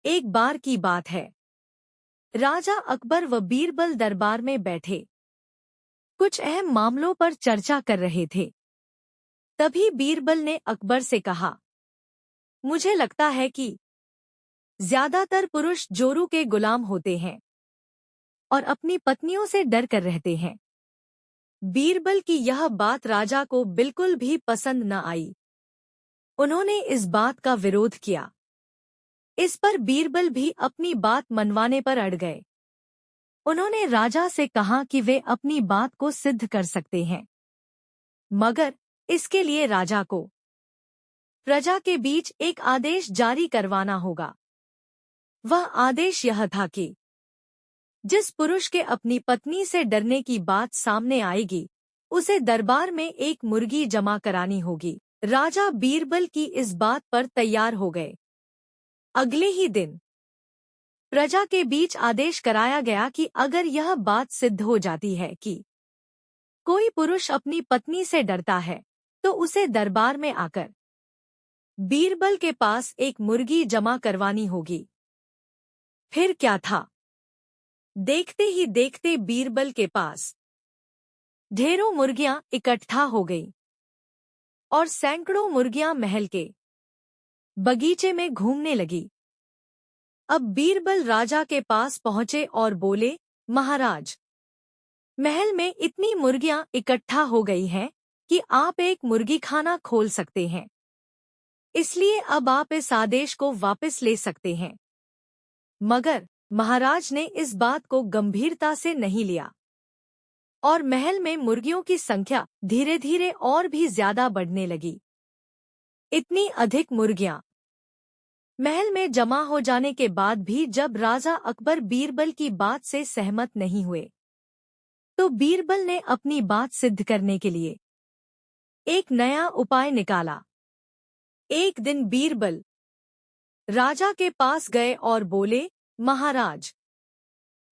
एक बार की बात है। राजा अकबर व बीरबल दरबार में बैठे कुछ अहम मामलों पर चर्चा कर रहे थे। तभी बीरबल ने अकबर से कहा, मुझे लगता है कि ज्यादातर पुरुष जोरू के गुलाम होते हैं और अपनी पत्नियों से डर कर रहते हैं। बीरबल की यह बात राजा को बिल्कुल भी पसंद न आई। उन्होंने इस बात का विरोध किया। इस पर बीरबल भी अपनी बात मनवाने पर अड़ गए। उन्होंने राजा से कहा कि वे अपनी बात को सिद्ध कर सकते हैं, मगर इसके लिए राजा को प्रजा के बीच एक आदेश जारी करवाना होगा। वह आदेश यह था कि जिस पुरुष के अपनी पत्नी से डरने की बात सामने आएगी, उसे दरबार में एक मुर्गी जमा करानी होगी। राजा बीरबल की इस बात पर तैयार हो गए। अगले ही दिन प्रजा के बीच आदेश कराया गया कि अगर यह बात सिद्ध हो जाती है कि कोई पुरुष अपनी पत्नी से डरता है, तो उसे दरबार में आकर बीरबल के पास एक मुर्गी जमा करवानी होगी। फिर क्या था, देखते ही देखते बीरबल के पास ढेरों मुर्गियां इकट्ठा हो गईं और सैकड़ों मुर्गियां महल के बगीचे में घूमने लगी। अब बीरबल राजा के पास पहुंचे और बोले, महाराज, महल में इतनी मुर्गियां इकट्ठा हो गई हैं कि आप एक मुर्गी खाना खोल सकते हैं। इसलिए अब आप इस आदेश को वापस ले सकते हैं। मगर महाराज ने इस बात को गंभीरता से नहीं लिया और महल में मुर्गियों की संख्या धीरे धीरे और भी ज्यादा बढ़ने लगी। इतनी अधिक मुर्गियां महल में जमा हो जाने के बाद भी जब राजा अकबर बीरबल की बात से सहमत नहीं हुए, तो बीरबल ने अपनी बात सिद्ध करने के लिए एक नया उपाय निकाला। एक दिन बीरबल राजा के पास गए और बोले, महाराज,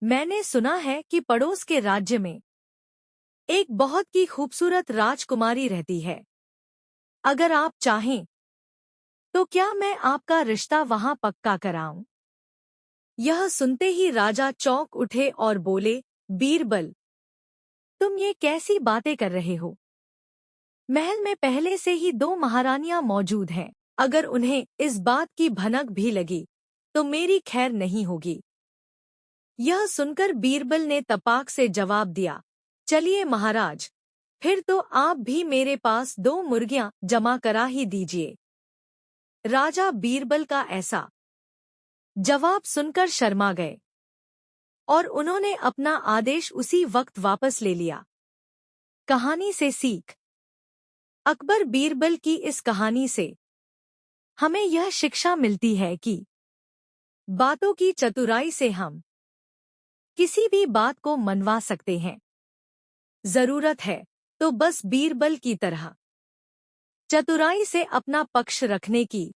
मैंने सुना है कि पड़ोस के राज्य में एक बहुत ही खूबसूरत राजकुमारी रहती है। अगर आप चाहें तो क्या मैं आपका रिश्ता वहां पक्का कराऊं? यह सुनते ही राजा चौंक उठे और बोले, बीरबल, तुम ये कैसी बातें कर रहे हो? महल में पहले से ही 2 महारानियां मौजूद हैं। अगर उन्हें इस बात की भनक भी लगी तो मेरी खैर नहीं होगी। यह सुनकर बीरबल ने तपाक से जवाब दिया, चलिए महाराज, फिर तो आप भी मेरे पास 2 मुर्गियां जमा करा ही दीजिए। राजा बीरबल का ऐसा जवाब सुनकर शर्मा गए और उन्होंने अपना आदेश उसी वक्त वापस ले लिया। कहानी से सीख। अकबर बीरबल की इस कहानी से हमें यह शिक्षा मिलती है कि बातों की चतुराई से हम किसी भी बात को मनवा सकते हैं। जरूरत है तो बस बीरबल की तरह चतुराई से अपना पक्ष रखने की।